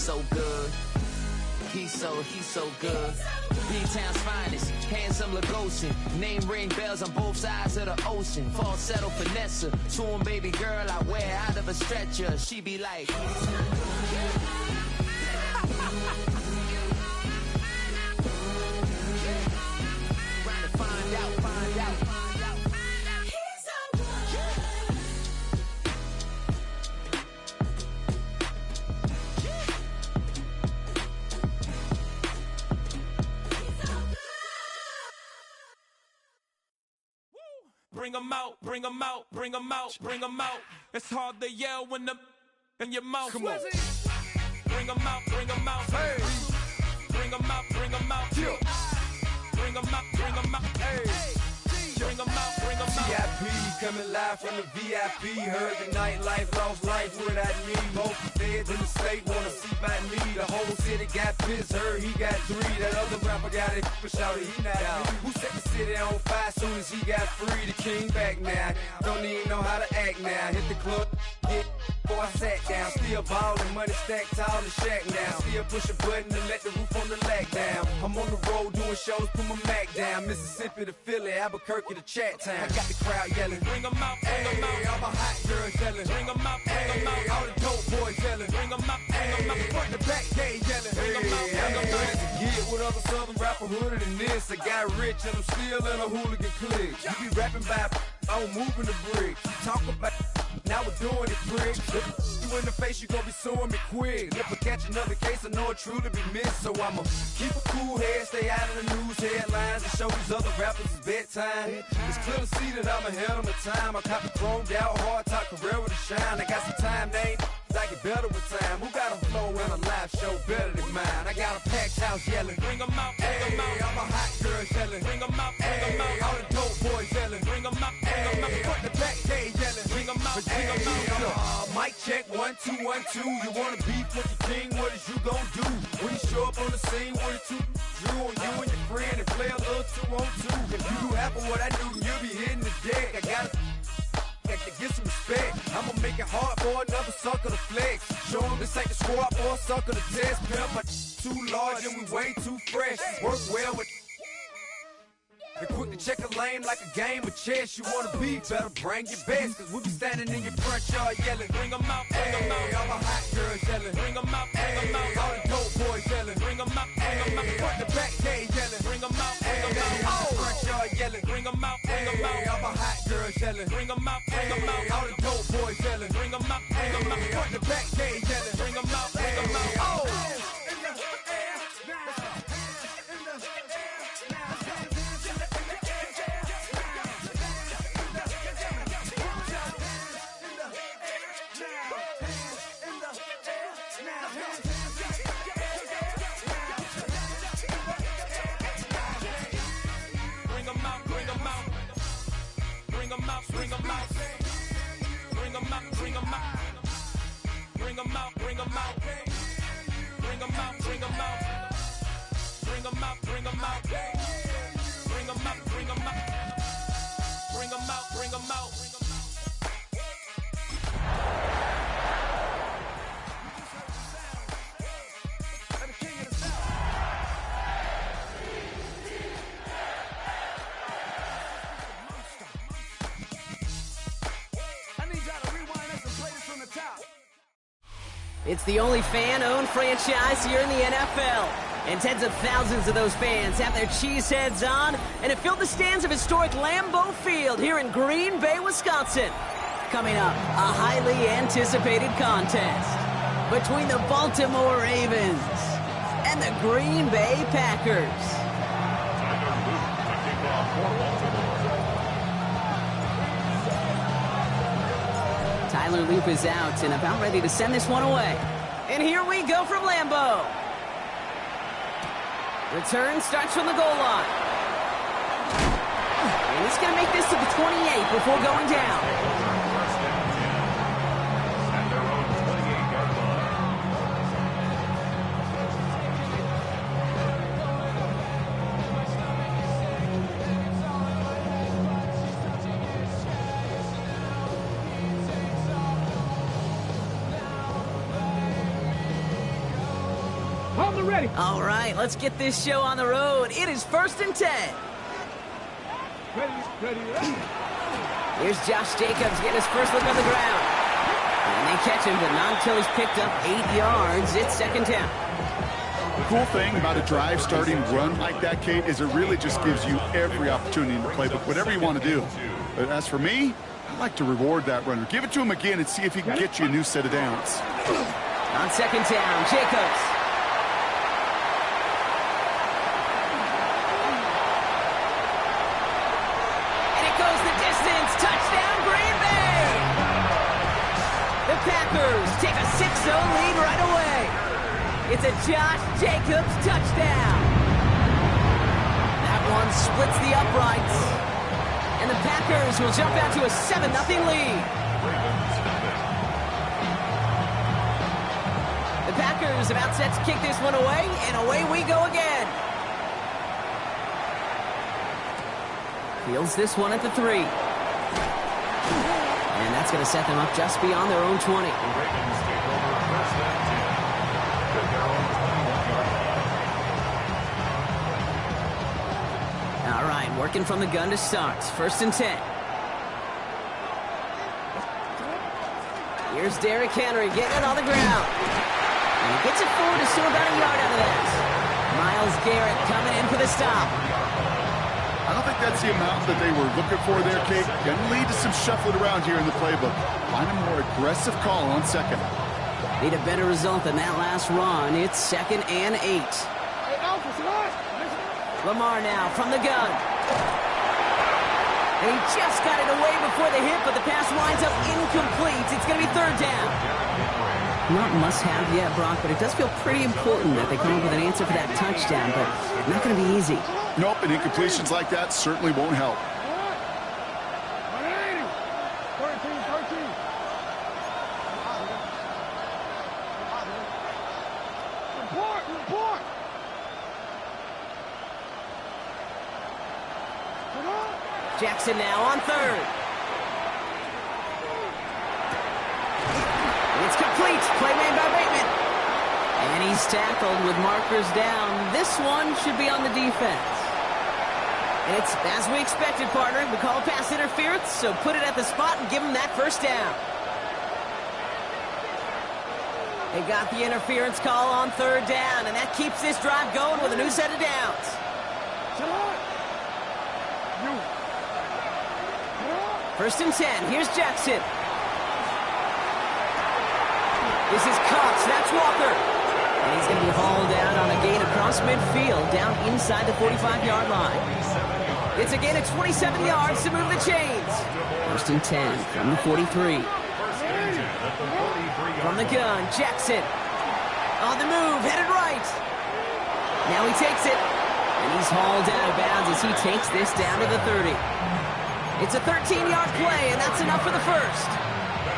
so good. He's so good. B-Town's finest, handsome Lagosian. Name ring bells on both sides of the ocean. Falsetto finesse, swoon baby girl I wear out of a stretcher. She be like, find out. Bring 'em out, bring 'em out, bring 'em out, bring 'em out. It's hard to yell when the in your mouth. Come on. Bring 'em out, bring 'em out. Hey. Bring 'em out, bring 'em out. Yeah. Bring 'em out, bring 'em out. Hey. Bring 'em out, bring 'em out. VIP coming live from the VIP. Heard the nightlife, lost life without me. Both feds in the state wanna see by me. The whole city got pissed, heard he got 3. That other rapper got it, but shouted he not out. Who set the city on fire soon as he got free? The king back now, don't even know how to act now. Hit the club, hit before I sat down. Still ballin', money stacked tall in the shack now. Still push a button to let the roof on the lag down. I'm on the road doing shows, put my Mac down. Mississippi to Philly, Albuquerque to Chat Town. I got the crowd yelling, bring 'em out, bring 'em out. All my hot girls yelling, bring 'em out, bring 'em out. All the dope boys yelling, bring 'em out, bring 'em out. Front the back gate yelling, bring 'em out, bring 'em out. To get with other southern rapper hooded than this. I got rich and I'm still in a hooligan clique. You be rapping by, I'm moving the bricks. Talk about, now we're doing it, prick. You in the face, you gon' be suing me quick. If I catch another case, I know it truly be missed. So I'ma keep a cool head, stay out of the news headlines, and show these other rappers it's bedtime. It's clear to see that I'm ahead of my time. I caught the chromed out, hard top career with a shine. I got some time, they ain't I get better with time. Who got a flow and a live show better than mine? I got a packed house yelling, bring 'em out, bring 'em out. All my hot girls yelling, bring 'em out, bring 'em out. All the dope boys yelling, bring 'em out, bring 'em out. Front the back gate yelling, bring 'em out, bring 'em out. Mic check 1 2 1 2. You wanna beef with the king? What is you gon' do when you show up on the scene with a 2 Drew on you and your friend and play a little 2 on 2? If you do half of what I do, you'll be hitting the deck. I gotta to get some respect. I'ma make it hard for another sucker to flex. Show 'em this ain't the squad for a sucker to test. Pimp, my too large and we way too fresh. Work well with and quick to check a lane like a game of chess. You wanna be better, bring your best. Cause we be standing in your front yard yelling, bring 'em out, bring 'em out. All my hot girls yelling, bring 'em out, bring 'em out. All the dope boys yelling, bring 'em out, bring 'em out. Front the back gate yelling, bring 'em out, bring 'em out. All the front yard yelling, bring 'em out, bring 'em out. All my hot girls yelling, bring 'em out, bring 'em out. All the dope boys yelling, bring 'em out, bring 'em out. Front the back gate yelling, bring 'em out, bring 'em out. It's the only fan-owned franchise here in the NFL. And tens of thousands of those fans have their cheeseheads on and have filled the stands of historic Lambeau Field here in Green Bay, Wisconsin. Coming up, a highly anticipated contest between the Baltimore Ravens and the Green Bay Packers. Tyler Loop is out and about ready to send this one away. And here we go from Lambeau. Return starts from the goal line. And he's going to make this to the 28 before going down. Hold it ready. All right, let's get this show on the road. It is 1st and 10. Ready. Here's Josh Jacobs getting his first look on the ground. And they catch him, but not until he's picked up 8 yards. It's 2nd down. The cool thing about a drive starting run like that, Kate, is it really just gives you every opportunity in the playbook, whatever you want to do. But as for me, I like to reward that runner. Give it to him again and see if he can get you a new set of downs. On 2nd down, Jacobs. And it goes the distance. Touchdown, Green Bay! The Packers take a 6-0 lead right away. It's a Josh Jacobs touchdown. That one splits the uprights. And the Packers will jump out to a 7-0 lead. The Packers about set to kick this one away, and away we go again. Fields this one at the 3. And that's going to set them up just beyond their own 20. All right, working from the gun to start. 1st and 10. Here's Derrick Henry getting it on the ground. And he gets it forward to still about a yard out of that. Myles Garrett coming in for the stop. I don't think that's the amount that they were looking for there, Kate. Going to lead to some shuffling around here in the playbook. Find a more aggressive call on 2nd. Need a better result than that last run. It's 2nd and 8. Lamar now from the gun. And he just got it away before the hit, but the pass winds up incomplete. It's going to be 3rd down. Not must-have yet, Brock, but it does feel pretty important that they come up with an answer for that touchdown, but not going to be easy. Nope, and incompletions like that certainly won't help. 13. Report. Jackson now on 3rd. It's complete. Play made by Bateman. And he's tackled with markers down. This one should be on the defense. And it's as we expected, partner. We call a pass interference, so put it at the spot and give him that 1st down. They got the interference call on 3rd down, and that keeps this drive going with a new set of downs. 1st and 10. Here's Jackson. This is Cox. That's Walker. And he's going to be hauled down on a gain across midfield, down inside the 45-yard line. It's a gain of 27 yards to move the chains. 1st and 10 from the 43. From the gun, Jackson. On the move, headed right. Now he takes it. And he's hauled out of bounds as he takes this down to the 30. It's a 13-yard play, and that's enough for the 1st.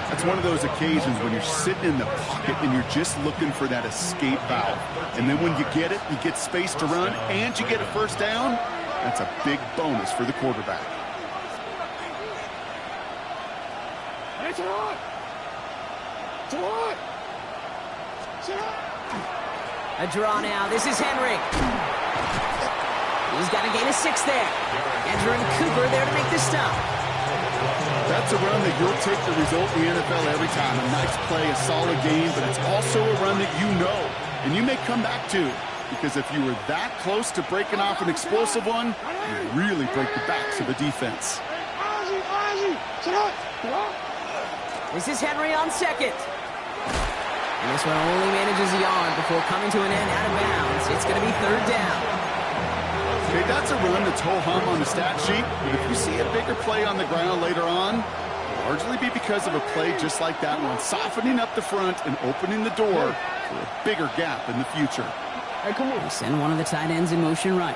That's one of those occasions when you're sitting in the pocket and you're just looking for that escape valve. And then when you get it, you get space to run, and you get a 1st down. That's a big bonus for the quarterback. A draw now. This is Henry. He's got a gain of 6 there. Andrew and Cooper there to make the stop. That's a run that you'll take the result in the NFL every time. A nice play, a solid game, but it's also a run that you know, and you may come back to. Because if you were that close to breaking off an explosive one, you really break the backs of the defense. This is Henry on 2nd. And this one only manages a yard before coming to an end out of bounds. It's going to be 3rd down. Okay, that's a run that's ho-hum on the stat sheet, but if you see a bigger play on the ground later on, it'll largely be because of a play just like that one, softening up the front and opening the door for a bigger gap in the future. Hey, come on. They send one of the tight ends in motion right.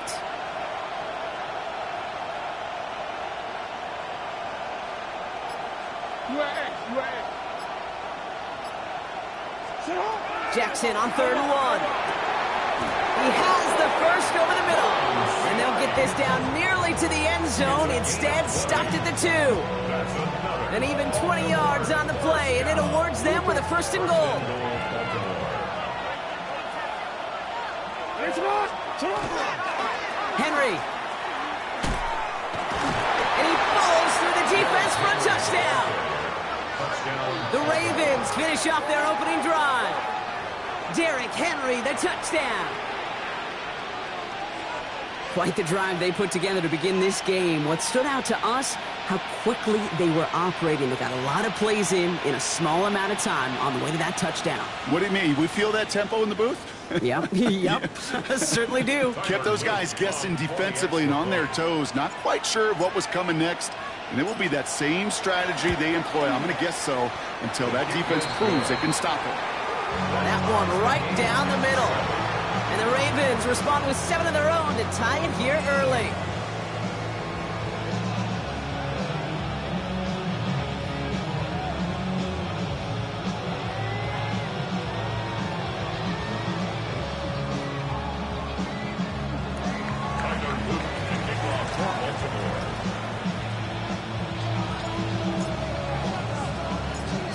Jackson on 3rd and 1. He has the 1st over the middle. And they'll get this down nearly to the end zone. Instead, stopped at the 2. And even 20 yards on the play, and it awards them with a 1st and goal. Henry. And he falls through the defense for a touchdown. The Ravens finish off their opening drive. Derrick Henry, the touchdown. Quite the drive they put together to begin this game. What stood out to us, how quickly they were operating. They got a lot of plays in a small amount of time on the way to that touchdown. What do you mean? We feel that tempo in the booth? Yep, certainly do. Kept those guys guessing defensively and on their toes, not quite sure of what was coming next. And it will be that same strategy they employ, I'm going to guess so, until that defense proves they can stop it. That one right down the middle. And the Ravens respond with 7 of their own to tie it here early.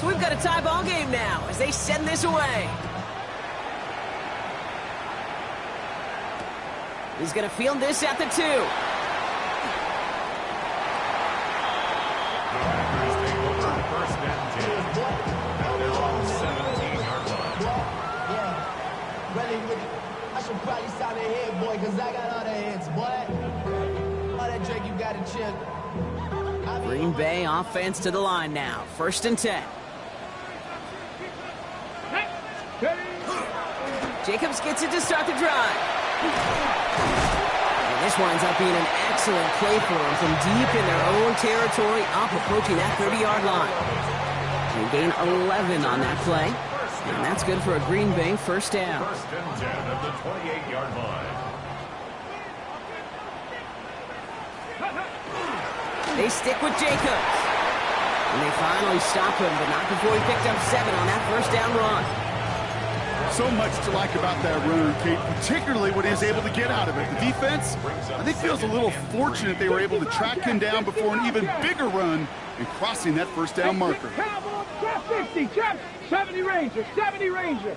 So we've got a tie ball game now as they send this away. He's going to field this at the 2. I should probably sign a head, boy, because I got all the heads, boy. All that Drake, you got to chill. Green Bay offense to the line now. 1st and 10. Jacobs gets it to start the drive. And this winds up being an excellent play for them from deep in their own territory, up approaching that 30-yard line. They gain 11 on that play, and that's good for a Green Bay 1st down. 1st and 10 at the 28-yard line. They stick with Jacobs, and they finally stop him, but not before he picked up 7 on that 1st down run. So much to like about that run, Kate, particularly what he was able to get out of it. The defense, I think, feels a little fortunate they were able to track him down before an even bigger run and crossing that 1st down marker. Check 60, check 70 Ranger, 70 Ranger.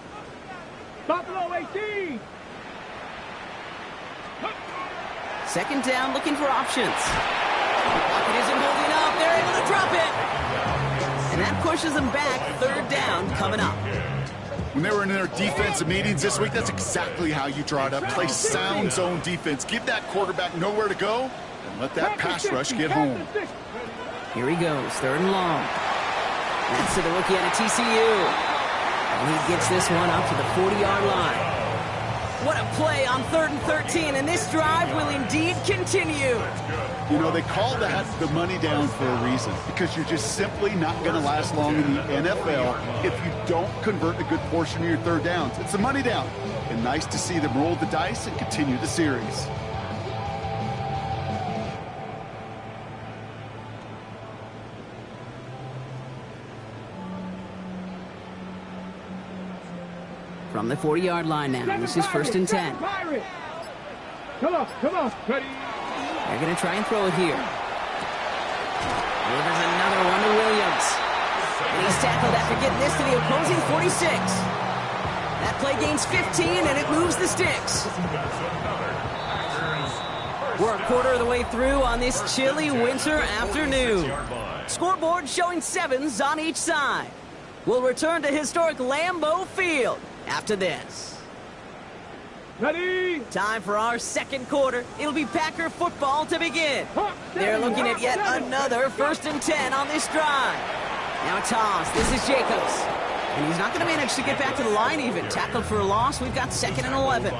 Buffalo 18. 2nd down, looking for options. The pocket isn't holding up. They're able to drop it. And that pushes them back. 3rd down coming up. When they were in their defensive meetings this week, that's exactly how you draw it up. Play sound zone defense. Give that quarterback nowhere to go and let that pass rush get home. Here he goes, 3rd and long. That's to the rookie out of TCU. And he gets this one up to the 40-yard line. What a play on 3rd and 13, and this drive will indeed continue. You know, they call that the money down for a reason, because you're just simply not going to last long in the NFL if you don't convert a good portion of your 3rd downs. It's the money down, and nice to see them roll the dice and continue the series. From the 40-yard line now, this is 1st and 10. Come on, ready. They're going to try and throw it here. Delivers another one to Williams. And he's tackled after getting this to the opposing 46. That play gains 15, and it moves the sticks. We're a quarter of the way through on this chilly winter afternoon. Scoreboard showing 7s on each side. We'll return to historic Lambeau Field after this. Ready. Time for our 2nd quarter. It'll be Packer football to begin. They're looking at yet another 1st and 10 on this drive. Now a toss. This is Jacobs. And he's not going to manage to get back to the line even. Tackled for a loss. We've got 2nd and 11.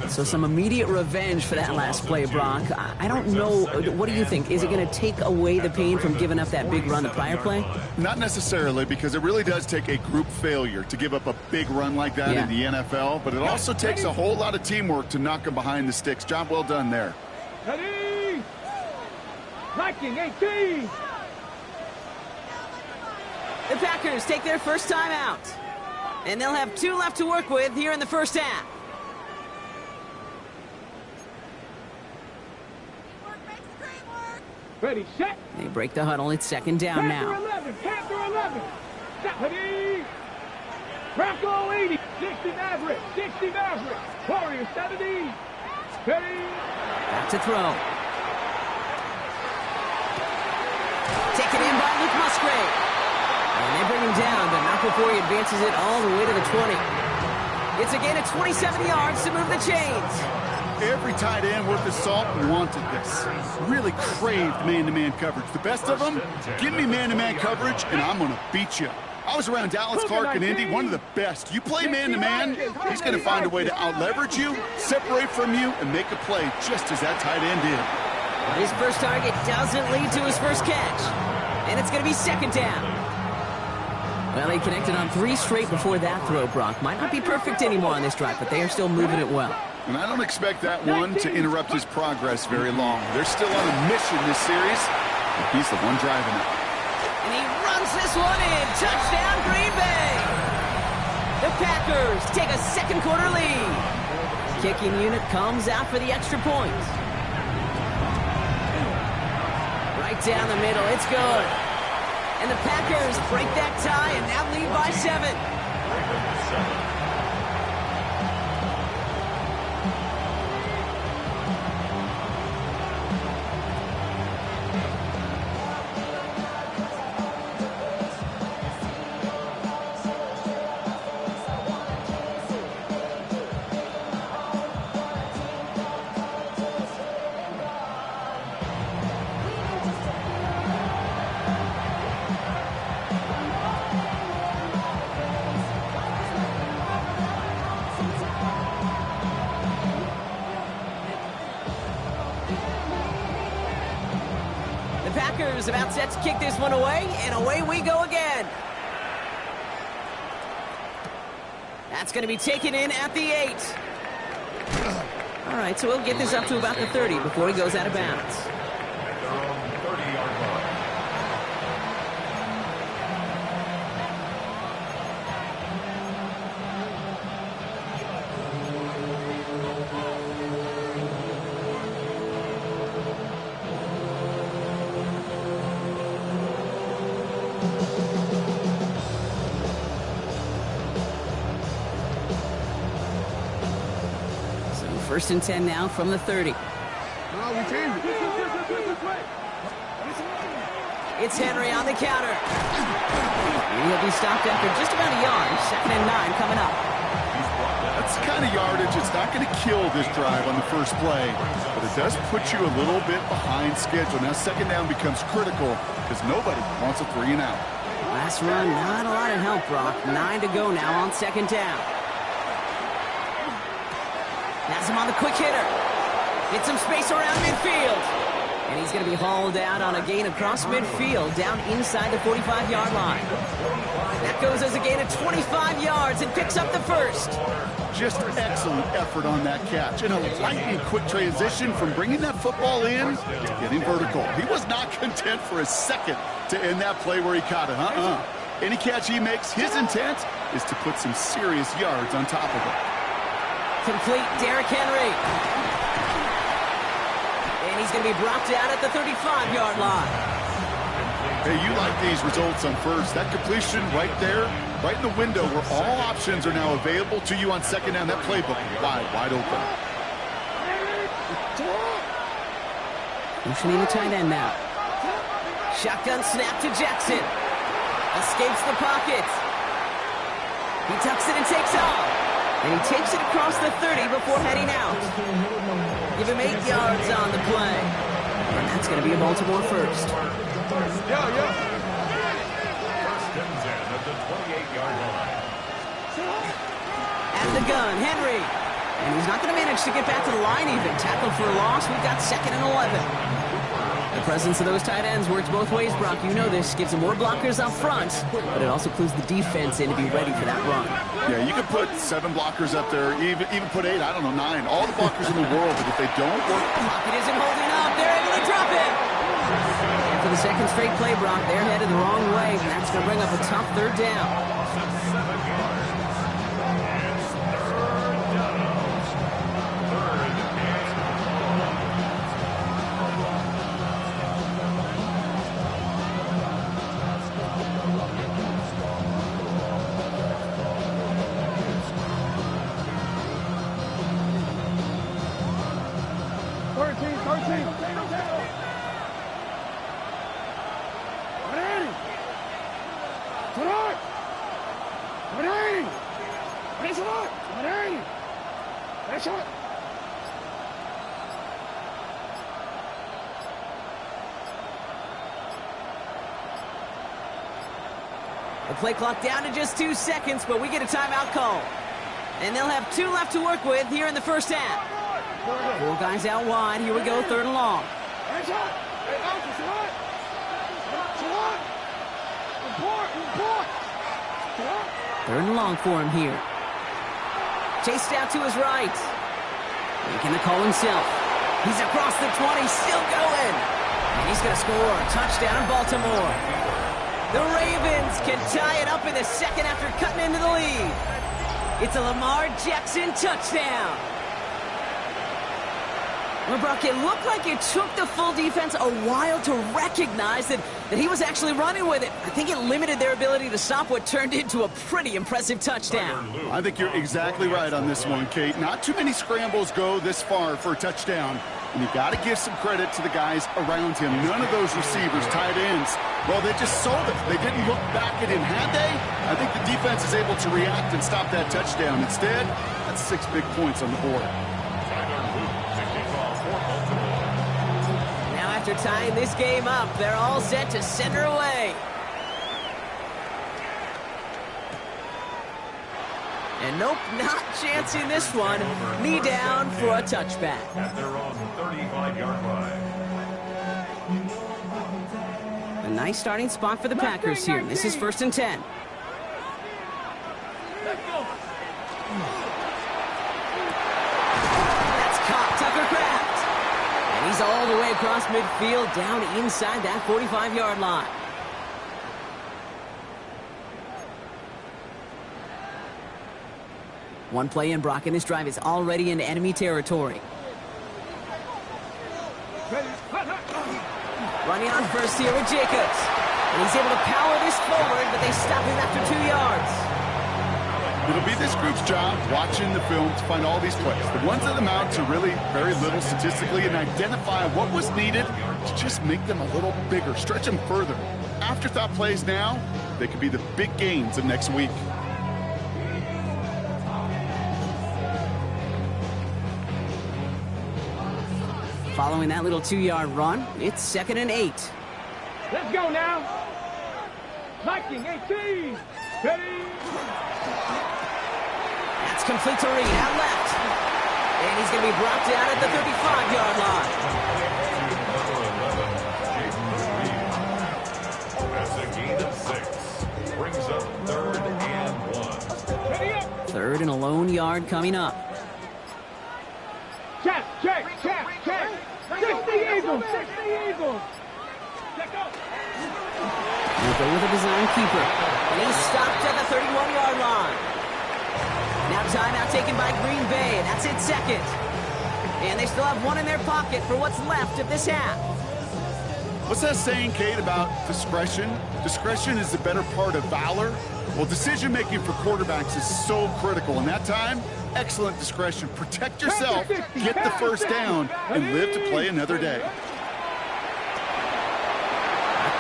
So some immediate revenge for that last play, Brock. I don't know. What do you think? Is it going to take away the pain from giving up that big run the prior play? Not necessarily, because it really does take a group failure to give up a big run like that in the NFL. But it also takes a whole lot of teamwork to knock them behind the sticks. Job well done there. Ready. Viking 18. The Packers take their first time out. And they'll have 2 left to work with here in the 1st half. Ready, set. They break the huddle. It's 2nd down now. Panther 11. Ready. Bronco 80. 60 Maverick. 60 Maverick. Warrior 70. Ready. Back to throw. Taken in by Luke Musgrave. And they bring him down, but not before he advances it all the way to the 20. It's a gain of 27 yards to move the chains. Every tight end worth his salt wanted this. Really craved man-to-man coverage. The best of them, give me man-to-man coverage, and I'm going to beat you. I was around Dallas Clark and Indy, one of the best. You play man-to-man, he's going to find a way to out-leverage you, separate from you, and make a play just as that tight end did. His first target doesn't lead to his first catch. And it's going to be second down. Well, he connected on 3 straight before that throw, Brock. Might not be perfect anymore on this drive, but they are still moving it well. And I don't expect that one to interrupt his progress very long. They're still on a mission this series, and he's the one driving it. And he runs this one in. Touchdown, Green Bay. The Packers take a second quarter lead. Kicking unit comes out for the extra point. Right down the middle. It's good. And the Packers break that tie and now lead by 7. Packers about set to kick this one away, and away we go again. That's going to be taken in at the 8. All right, so we'll get this up to about the 30 before he goes out of bounds. First and 10 now from the 30. It's Henry on the counter. He'll be stopped after just about a yard. 2nd and 9 coming up. That's the kind of yardage. It's not going to kill this drive on the first play, but it does put you a little bit behind schedule. Now 2nd down becomes critical because nobody wants a 3 and out. Last run, not a lot of help, Brock. 9 to go now on 2nd down. Has him on the quick hitter. Get some space around midfield. And he's going to be hauled out on a gain across midfield, down inside the 45-yard line. That goes as a gain of 25 yards and picks up the first. Just excellent effort on that catch. And a lightning quick transition from bringing that football in to getting vertical. He was not content for a second to end that play where he caught it. Any catch he makes, his intent is to put some serious yards on top of it. Complete, Derrick Henry. And he's going to be brought down at the 35-yard line. Hey, you like these results on first. That completion right there, right in the window where all options are now available to you on 2nd down. That playbook wide open. Motioning the tight end now. Shotgun snap to Jackson. Escapes the pocket. He tucks it and takes off. And he takes it across the 30 before heading out. Give him 8 yards on the play. And that's going to be a Baltimore first. First and 10 at the 28-yard line. At the gun, Henry. And he's not going to manage to get back to the line even. Tackled for a loss. We've got 2nd and 11. The presence of those tight ends works both ways, Brock. You know this. Gives them more blockers up front, but it also clues the defense in to be ready for that run. Yeah, you can put 7 blockers up there, even put 8, I don't know, 9. All the blockers in the world, but if they don't work... Pocket isn't holding up. They're able to drop it. And for the second straight play, Brock, they're headed the wrong way, and that's going to bring up a tough 3rd down. The play clock down to just 2 seconds, but we get a timeout call. And they'll have 2 left to work with here in the first half. 4 guys out wide. Here we go, 3rd and long. 3rd and long for him here. Chased out to his right. Making the call himself. He's across the 20, still going. And he's going to score. Touchdown, Baltimore. The Ravens can tie it up in the second after cutting into the lead. It's a Lamar Jackson touchdown. Well, Brock, it looked like it took the full defense a while to recognize that he was actually running with it. I think it limited their ability to stop what turned into a pretty impressive touchdown. I think you're exactly right on this one, Kate. Not too many scrambles go this far for a touchdown. And you got to give some credit to the guys around him. None of those receivers, tight ends, well, they just sold it. They didn't look back at him, had they? I think the defense is able to react and stop that touchdown. Instead, that's 6 big points on the board. Now after tying this game up, they're all set to send her away. And nope, not chancing this one. Knee down for a touchback. At their own 35-yard line. A nice starting spot for the Packers here. This is 1st and 10. That's caught, Tucker Kraft. And he's all the way across midfield, down inside that 45-yard line. One play in, Brock, and this drive is already in enemy territory. Running on first here with Jacobs. And he's able to power this forward, but they stop him after 2 yards. It'll be this group's job watching the film to find all these plays. The ones that amount to really very little statistically and identify what was needed to just make them a little bigger, stretch them further. Afterthought plays now, they could be the big gains of next week. Following that little 2-yard run, it's 2nd and 8. Let's go now. Liking 18. Ready. That's complete to Reed, out left. And he's going to be brought down at the 35-yard line. That's a gain of 6. Brings up 3rd and 1. 3rd and a lone yard coming up. Check. 60 Eagles. 60 Eagles. We'll go with a design keeper. And he's stopped at the 31-yard line. Now timeout taken by Green Bay, and that's it 2nd. And they still have 1 in their pocket for what's left of this half. What's that saying, Kate, about discretion? Discretion is the better part of valor. Well, decision-making for quarterbacks is so critical. In that time, excellent discretion. Protect yourself, get the first down, and live to play another day.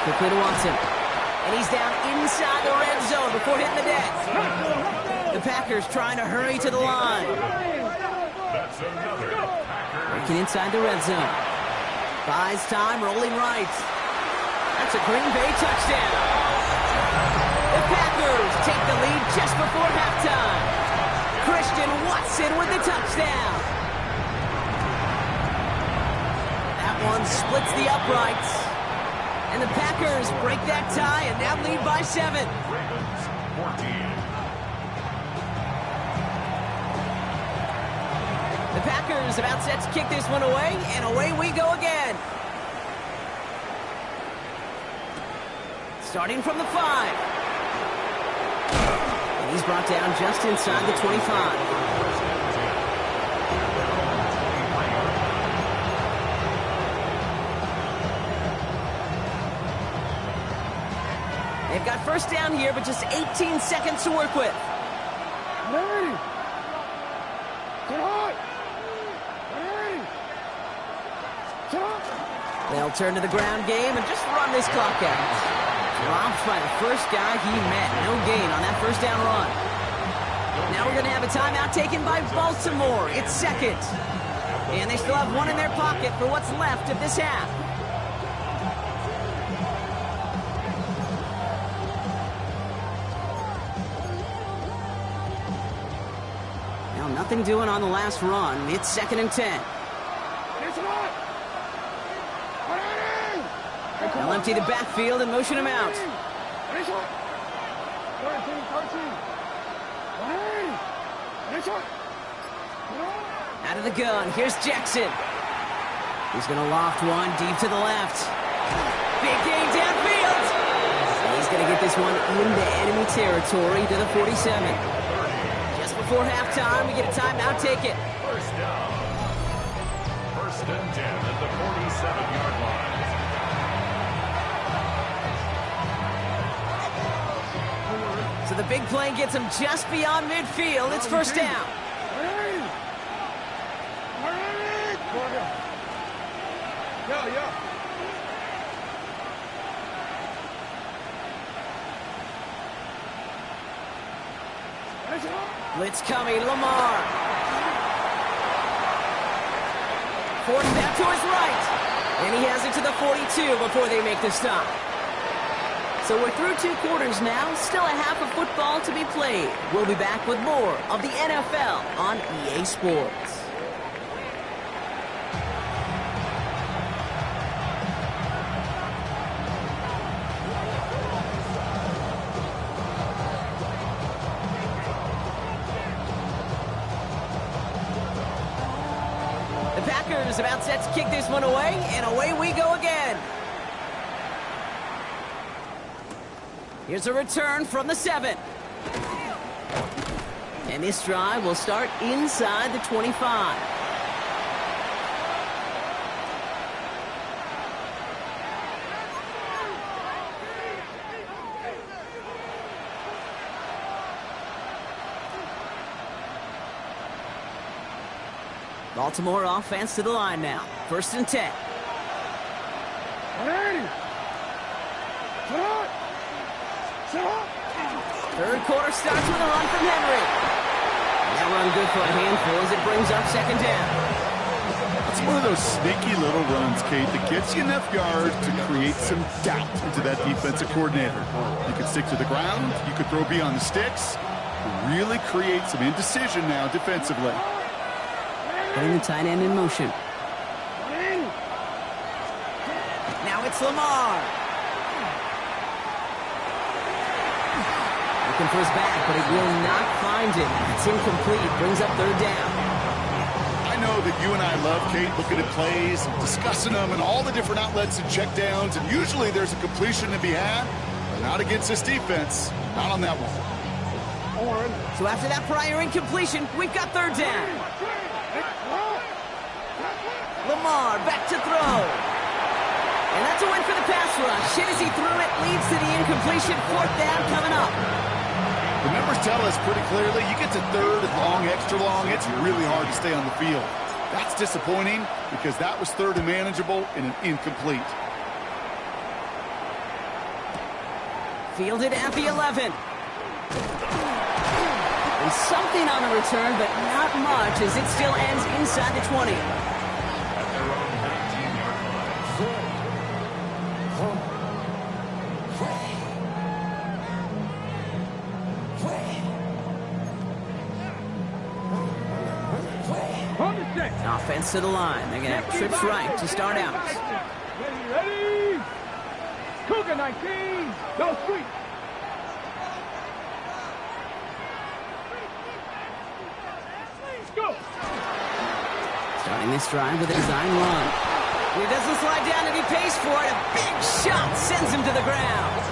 Quickly to Watson. And he's down inside the red zone before hitting the deck. The Packers trying to hurry to the line. Breaking inside the red zone. Buys time, rolling right. That's a Green Bay touchdown. The Packers take the lead just before halftime. Christian Watson with the touchdown. That one splits the uprights. And the Packers break that tie and now lead by 7. Ravens 14. The Packers about set to kick this one away, and away we go again. Starting from the 5. And he's brought down just inside the 25. They've got first down here, but just 18 seconds to work with. They'll turn to the ground game and just run this clock out. Dropped by the first guy he met. No gain on that first down run. Now we're going to have a timeout taken by Baltimore. It's second. And they still have one in their pocket for what's left of this half. Now nothing doing on the last run. It's 2nd and 10. They'll empty the backfield and motion him out. Out of the gun, here's Jackson. He's going to loft one deep to the left. Big gain downfield. He's going to get this one into enemy territory to the 47. Just before halftime, we get a timeout, take it. First down. 1st and 10 at the 47-yard line. So the big play gets him just beyond midfield. It's first down. Blitz coming, Lamar. 4th down to his right. And he has it to the 42 before they make the stop. So we're through 2 quarters now, still a half of football to be played. We'll be back with more of the NFL on EA Sports. The Packers about set to kick this one away, and away we go again. Here's a return from the 7. And this drive will start inside the 25. Baltimore offense to the line now. 1st and 10. Third quarter starts with a run from Henry. That run good for a handful as it brings up 2nd down. It's one of those sneaky little runs, Kate, that gets you enough yards to create some doubt into that defensive coordinator. You could stick to the ground, you could throw beyond the sticks, really create some indecision now defensively. Putting the tight end in motion. Now it's Lamar. Looking for his back, but it will not find him. It's incomplete. Brings up 3rd down. I know that you and I love, Kate, looking at plays, discussing them, and all the different outlets and checkdowns, and usually there's a completion to be had, but not against this defense. Not on that one. So after that prior incompletion, we've got 3rd down. Lamar back to throw. And that's a win for the pass rush. Hit as he threw it, leads to the incompletion. 4th down coming up. The numbers tell us pretty clearly, you get to 3rd and long, extra long, it's really hard to stay on the field. That's disappointing because that was 3rd and manageable and an incomplete. Fielded at the 11. And something on the return, but not much as it still ends inside the 20. At their own 19-yard line. Offense to the line. They're going to have trips right to start out. Ready? Cougar 19. Go sweep. Go. Starting this drive with a design run. He doesn't slide down and he pays for it. A big shot sends him to the ground.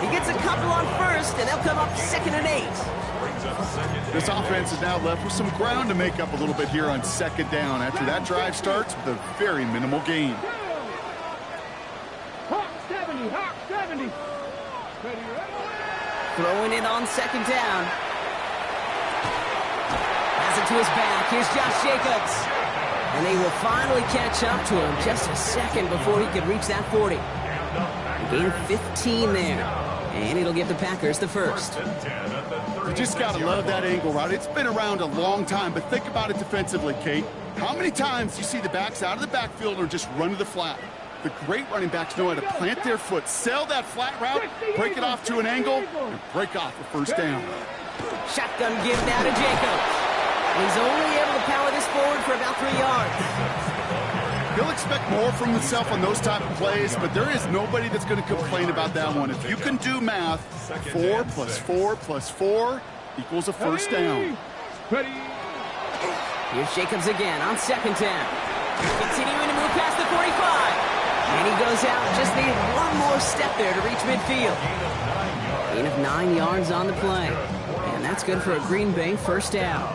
He gets a couple on 1st, and they'll come up 2nd and 8. This offense is now left with some ground to make up a little bit here on 2nd down after that drive starts with a very minimal gain. Hawk 70, Hawk 70. Ready, ready? Throwing it on 2nd down. Has it to his back. Here's Josh Jacobs. And they will finally catch up to him just a second before he could reach that 40. Gain 15 there. And it'll give the Packers the first. You just got to love that angle, right? It's been around a long time, but think about it defensively, Kate. How many times you see the backs out of the backfield or just run to the flat? The great running backs know how to plant their foot, sell that flat route, break it off to an angle, and break off a first down. Shotgun give now to Jacobs. He's only able to power this forward for about 3 yards. He'll expect more from himself on those type of plays, but there is nobody that's going to complain about that one. If you can do math, 4 plus 4 plus 4 equals a first down. Here's Jacobs again on second down. Continuing to move past the 45. And he goes out, just need one more step there to reach midfield. Gain of 9 yards on the play. And that's good for a Green Bay first down.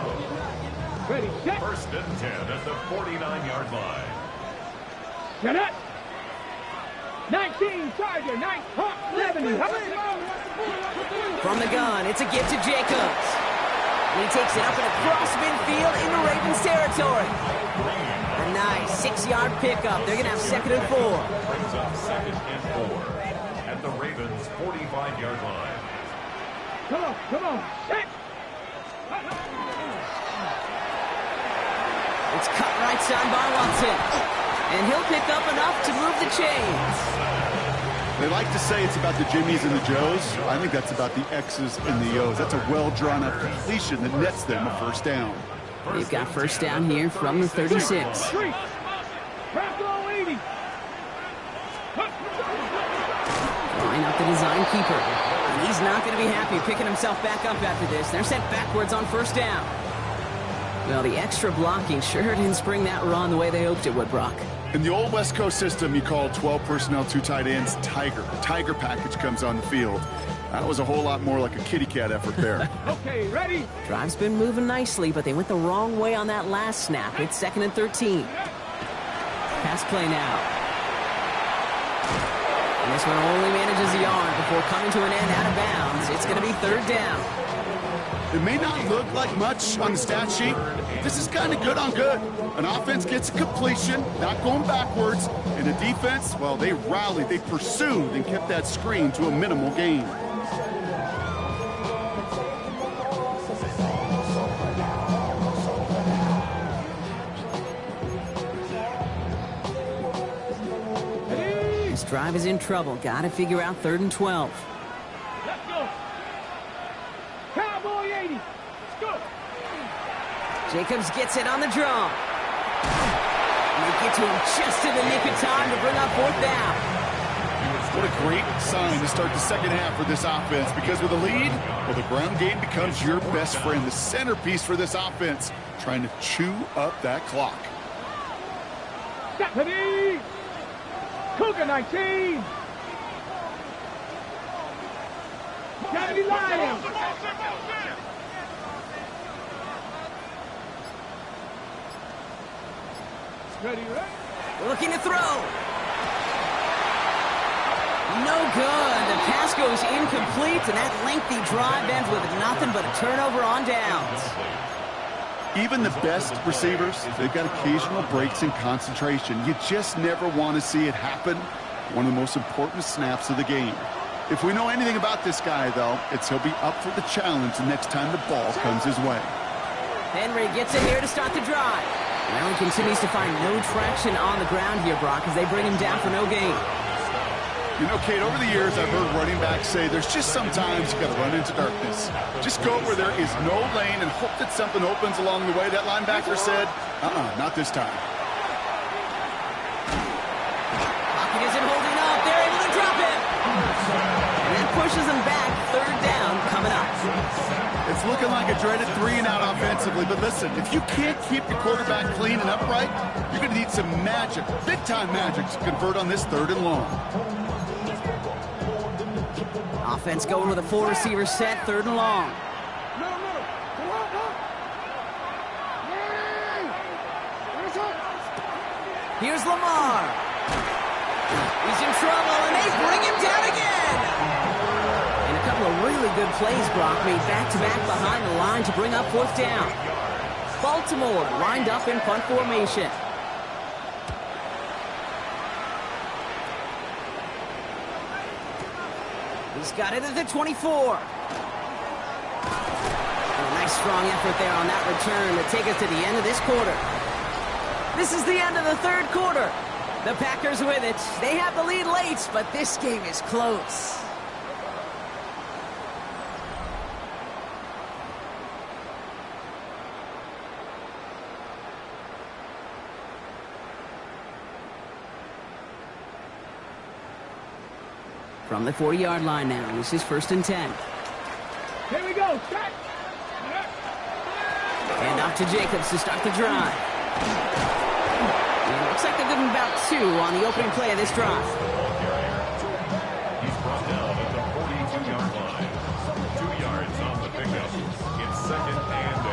First and 10 at the 49-yard line. Get it! 19, Charger, 9, 11. From the gun, it's a give to Jacobs. And he takes it up and across midfield into Ravens territory. A nice 6-yard pickup. They're going to have second and 4. Brings up second and 4 at the Ravens' 45-yard line. Come on, set! It's cut right side by Watson. And he'll pick up enough to move the chains. They like to say it's about the Jimmies and the Joes. I think that's about the X's and the O's. That's a well-drawn-up completion that nets them a first down. They've got first down here from the 36. Line up the design keeper. And he's not going to be happy picking himself back up after this. They're sent backwards on first down. Well, the extra blocking sure didn't spring that run the way they hoped it would, Brock. In the old West Coast system, you call 12 personnel, 2 tight ends, Tiger. The Tiger package comes on the field. That was a whole lot more like a kitty cat effort there. Okay, ready? Drive's been moving nicely, but they went the wrong way on that last snap. It's second and 13. Pass play now. And this one only manages a yard before coming to an end out of bounds. It's going to be third down. It may not look like much on the stat sheet. This is kind of good on good. An offense gets a completion, not going backwards. And the defense, well, they rallied, they pursued, and kept that screen to a minimal gain. This drive is in trouble. Got to figure out third and 12. Let's go. Cowboy 80. Let's go. Jacobs gets it on the draw. And they get to him just in the nick of time to bring up fourth down. What a great sign to start the second half for this offense, because with a lead, well, the ground game becomes your best friend, the centerpiece for this offense, trying to chew up that clock. Stephanie! Cougar 19! Kennedy Lions! Ready, right? Looking to throw. No good. The pass goes incomplete, and that lengthy drive ends with nothing but a turnover on downs. Even the best receivers, they've got occasional breaks in concentration. You just never want to see it happen. One of the most important snaps of the game. If we know anything about this guy, though, it's he'll be up for the challenge the next time the ball comes his way. Henry gets in here to start the drive. Well, he continues to find no traction on the ground here, Brock, as they bring him down for no gain. You know, Kate, over the years, I've heard running backs say there's just sometimes you got to run into darkness. Just go where there is no lane and hope that something opens along the way. That linebacker said, not this time. Pocket isn't holding up. They're able to drop him. And that pushes him back. Third down coming up. It's looking like a dreaded 3-and-out offensively, but listen, if you can't keep your quarterback clean and upright, you're going to need some magic, big-time magic, to convert on this third and long. Offense going with a 4-receiver set, third and long. Here's Lamar. He's in trouble, and they bring him down again. And a couple of really good plays, Brock, made back-to-back behind the line to bring up fourth down. Baltimore lined up in punt formation. He's got it at the 24. And a nice strong effort there on that return to take us to the end of this quarter. This is the end of the third quarter. The Packers with it. They have the lead late, but this game is close. From the 40-yard line now, this is 1st and 10. Here we go. Set. And off to Jacobs to start the drive. And it looks like they're giving about 2 on the opening play of this drive. He's brought down at the 42-yard line. 2 yards on the pickup. It's 2nd and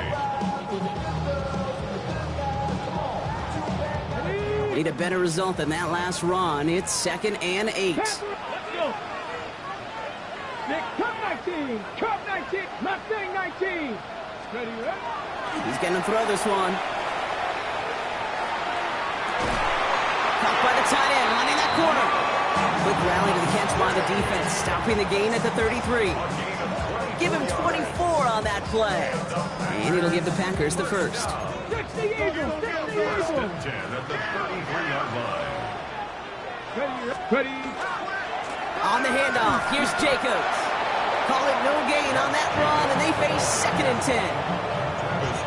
8. Need a better result than that last run. It's 2nd and 8. Let's go. Nick, Cup 19. Cup 19. Mustang 19. Ready, ready? He's going to throw this one. Caught by the tight end, running that corner. Quick rally to the catch by the defense, stopping the gain at the 33. Give him 24 on that play. And it'll give the Packers the first. 60 Eagles. 60 Eagles. 1st and 10 at the 33-yard line. Ready. On the handoff, here's Jacobs. Call it no gain on that run, and they face 2nd and 10.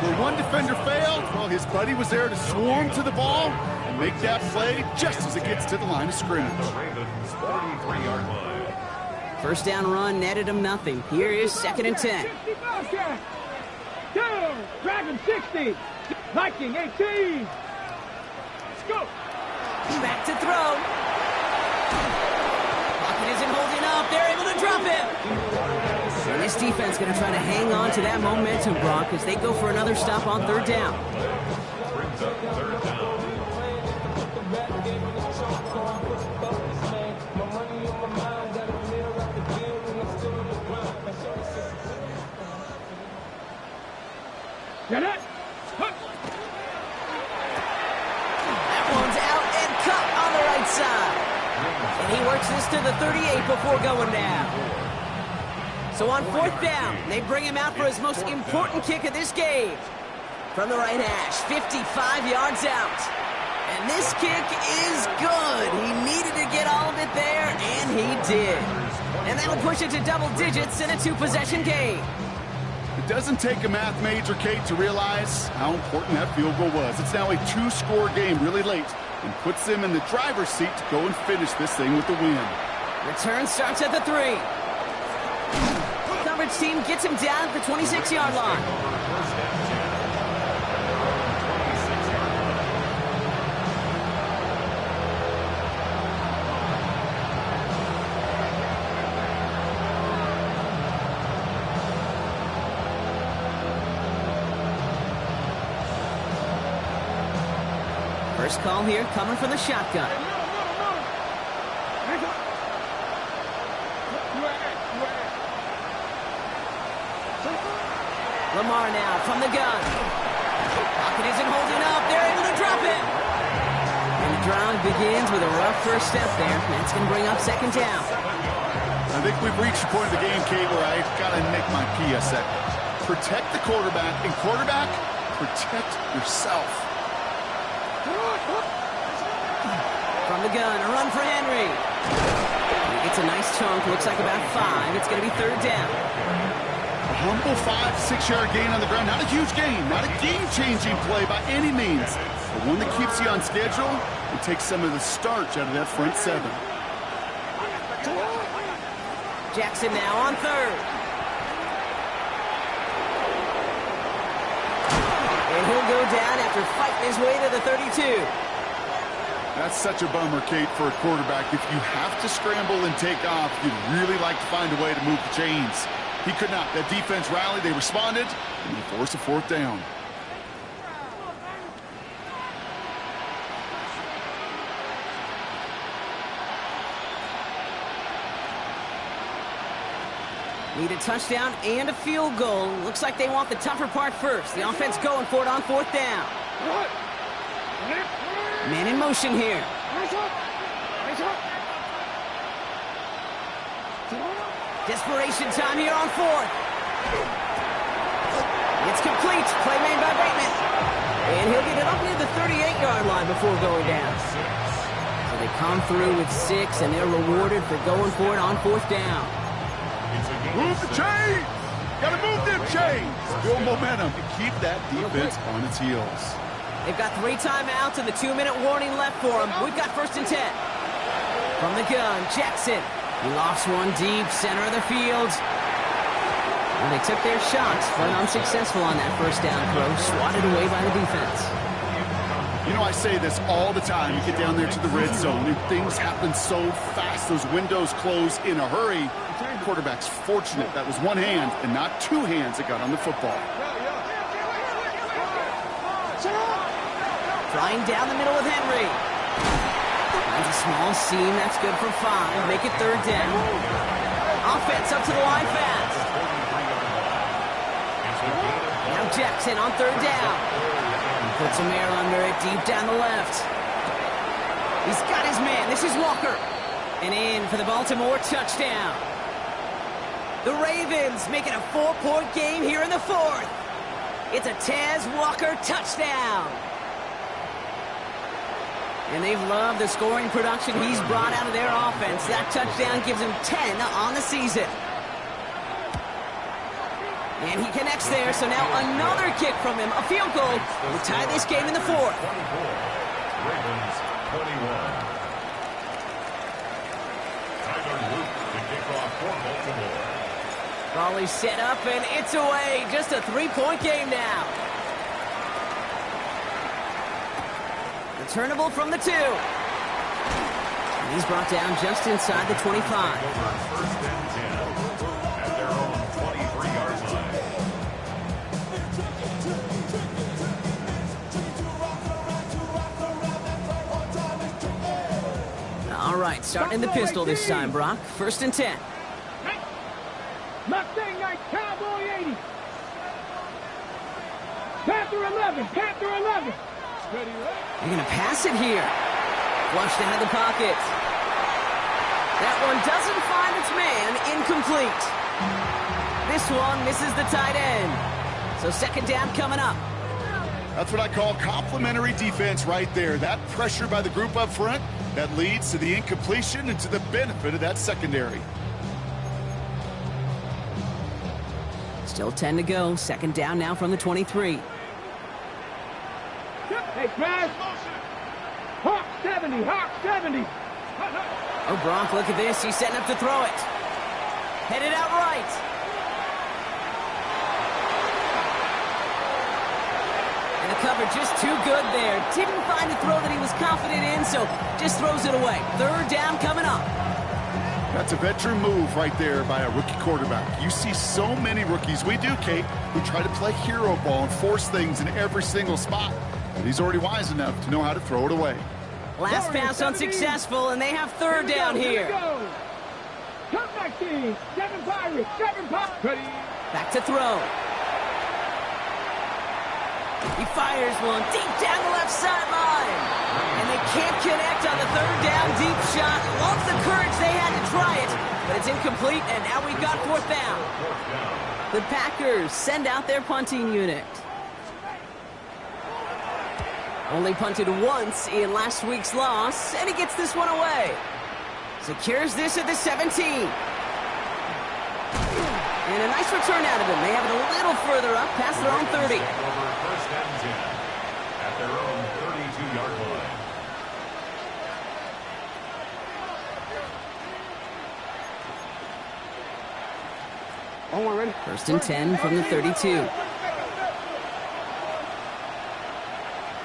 Where one defender failed, well, his buddy was there to swarm to the ball and make that play just as it gets to the line of scrimmage. The Ravens 43-yard line. First down run netted him nothing. Here is 2nd and 10. 60 Bobcat. Down. Dragon 60. Viking 18. Let's go. Back to throw. Pocket isn't holding up. They're able to drop it. And this defense going to try to hang on to that momentum, Brock, as they go for another stop on 3rd down. Brings up 3rd down. Get it. That one's out and cut on the right side. And he works this to the 38 before going down. So on 4th down, they bring him out for his most important kick of this game. From the right hash, 55 yards out. And this kick is good. He needed to get all of it there, and he did. And that'll push it to double digits in a 2-possession game. It doesn't take a math major, Kate, to realize how important that field goal was. It's now a 2-score game really late and puts them in the driver's seat to go and finish this thing with the win. Return starts at the 3. Coverage team gets him down at the 26-yard line. First call here coming from the shotgun. Lamar now from the gun. Pocket isn't holding up. They're able to drop it. And the drive begins with a rough first step there. That's going to bring up 2nd down. I think we've reached the point of the game, Kate, where I've got to make my PSA. Protect the quarterback, and quarterback, protect yourself. From the gun, a run for Henry. He gets a nice chunk, looks like about 5. It's going to be 3rd down. A humble 5-6-yard gain on the ground. Not a huge gain, not a game-changing play by any means, but one that keeps you on schedule and takes some of the starch out of that front 7. Jackson now on 3rd. And he'll go down after fighting his way to the 32. That's such a bummer, Kate, for a quarterback. If you have to scramble and take off, you'd really like to find a way to move the chains. He could not. That defense rallied, they responded, and they forced a 4th down. Need a touchdown and a field goal. Looks like they want the tougher part first. The offense going for it on 4th down. Man in motion here. Desperation time here on fourth. It's complete. Play made by Bateman. And he'll get it up near the 38-yard line before going down. So they come through with 6, and they're rewarded for going for it on fourth down. Move the chains! Gotta move them chains! Build momentum and keep that defense on its heels. They've got 3 timeouts and the 2-minute warning left for them. We've got 1st and 10. From the gun, Jackson. He lofts one deep, center of the field. And they took their shots, but unsuccessful on that first down throw, swatted away by the defense. You know, I say this all the time. You get down there to the red zone, and things happen so fast. Those windows close in a hurry. The quarterback's fortunate that was one hand and not 2 hands that got on the football. Trying down the middle with Henry. Finds a small seam. That's good for 5. Make it 3rd down. Offense up to the line fast. Now Jackson on 3rd down. He puts some air under it deep down the left. He's got his man. This is Walker. And in for the Baltimore touchdown. The Ravens make it a 4-point game here in the 4th. It's a Tez Walker touchdown. And they've loved the scoring production he's brought out of their offense. That touchdown gives him 10 on the season. And he connects there, so now another kick from him. A field goal to tie this game in the 4th. Ravens 21. Tyler Luke to kick off for Baltimore. Raleigh set up, and it's away. Just a 3-point game now. Returnable from the 2. And he's brought down just inside the 25. Over 1st and 10 at their own 23-yard line. All right, starting in the pistol this time, Brock. 1st and 10. Mustang Knight, Cowboy 80. Panther 11, Panther 11. They're going to pass it here. Flushed out of the pocket. That one doesn't find its man. Incomplete. This one misses the tight end. So 2nd down coming up. That's what I call complimentary defense right there. That pressure by the group up front, that leads to the incompletion and to the benefit of that secondary. Still 10 to go. 2nd down now from the 23. Hey, Crash. Hawk 70, Hawk 70. Oh, Brock, look at this. He's setting up to throw it. Headed out right. And the cover just too good there. Didn't find the throw that he was confident in, so just throws it away. 3rd down coming up. That's a veteran move right there by a rookie quarterback. You see so many rookies, we do, Kate, who try to play hero ball and force things in every single spot. But he's already wise enough to know how to throw it away. Last pass unsuccessful, and they have 3rd down here. Come back team. 7 Pirates, 7 Pirates. Back to throw. He fires one deep down the left sideline. And they can't connect on the 3rd down deep shot. Love the courage they had to try it, but it's incomplete, and now we've got 4th down. The Packers send out their punting unit. Only punted once in last week's loss, and he gets this one away. Secures this at the 17. And a nice return out of him. They have it a little further up, past their own 30. Over 1st and 10 at their own 32-yard line. Ready? 1st and 10 from the 32.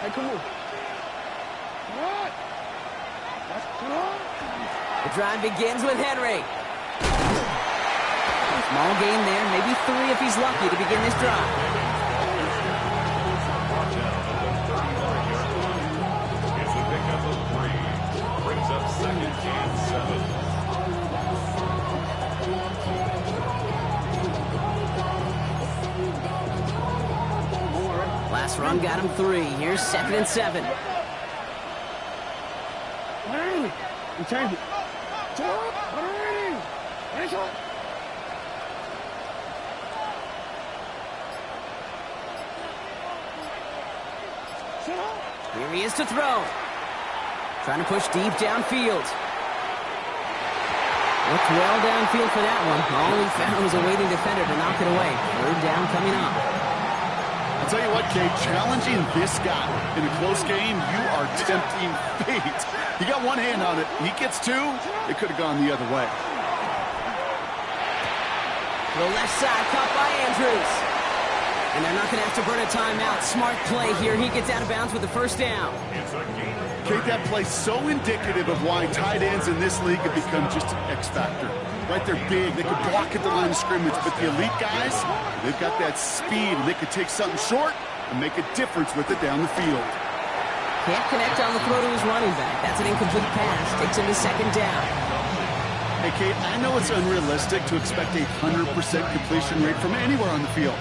Hey, come on. What? The drive begins with Henry. Small gain there, maybe 3 if he's lucky to begin this drive. Brought down at the 31-yard line. It's a pickup of 3. Brings up 2nd and 7. Last run got him 3. Here's 2nd and 7. Change it. Here he is to throw. Trying to push deep downfield. Looked well downfield for that one. All he found was a waiting defender to knock it away. Third down coming up. I'll tell you what, Kate, challenging this guy in a close game, you are tempting fate. He got one hand on it. He gets two. It could have gone the other way. The left side caught by Andrews. And they're not going to have to burn a timeout. Smart play here. He gets out of bounds with the first down. Kate, that play's so indicative of why tight ends in this league have become just an X factor. Right, they're big. They can block at the line of scrimmage. But the elite guys, they've got that speed. And they could take something short and make a difference with it down the field. Can't connect on the throw to his running back. That's an incomplete pass. Takes him to second down. Hey, Kate, I know it's unrealistic to expect a 100% completion rate from anywhere on the field.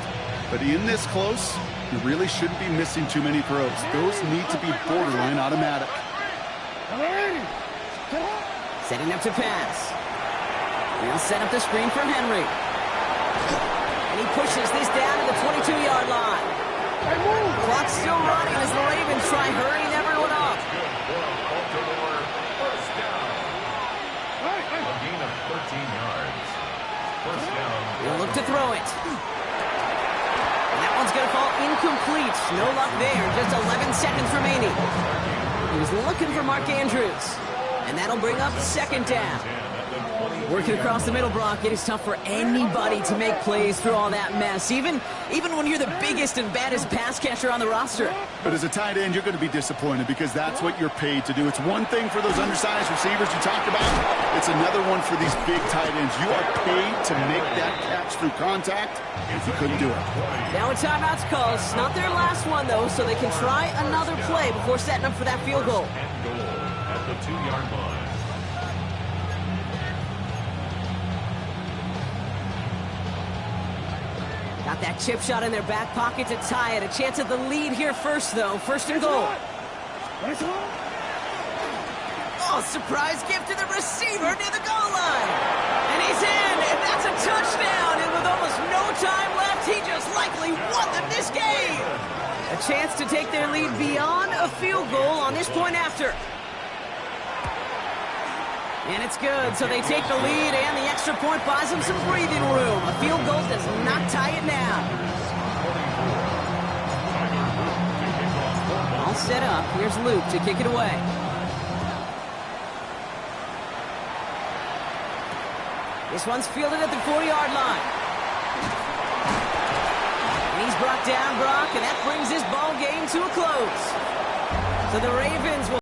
But in this close, you really shouldn't be missing too many throws. Those need to be borderline automatic. Setting up to pass. He'll set up the screen for Henry. And he pushes this down to the 22-yard line. Clock's still running as the Ravens try hurrying everyone up. First down. A gain of 13 yards. First down. He'll look to throw it. And that one's going to fall incomplete. No luck there. Just 11 seconds remaining. He was looking for Mark Andrews. And that'll bring up second down. Working across the middle, Brock, it is tough for anybody to make plays through all that mess, even when you're the biggest and baddest pass catcher on the roster. But as a tight end, you're going to be disappointed because that's what you're paid to do. It's one thing for those undersized receivers you talked about. It's another one for these big tight ends. You are paid to make that catch through contact. If you couldn't do it. Now a timeout's called. It's not their last one, though, so they can try another play before setting up for that field goal. And goal at the 2-yard line. Got that chip shot in their back pocket to tie it. A chance at the lead here first, though. First and goal. Oh, surprise gift to the receiver near the goal line. And he's in, and that's a touchdown. And with almost no time left, he just likely won them this game. A chance to take their lead beyond a field goal on this point after. And it's good, so they take the lead, and the extra point buys them some breathing room. A field goal does not tie it now. All set up. Here's Luke to kick it away. This one's fielded at the 4-yard line. And he's brought down, Brock, and that brings this ball game to a close. So the Ravens will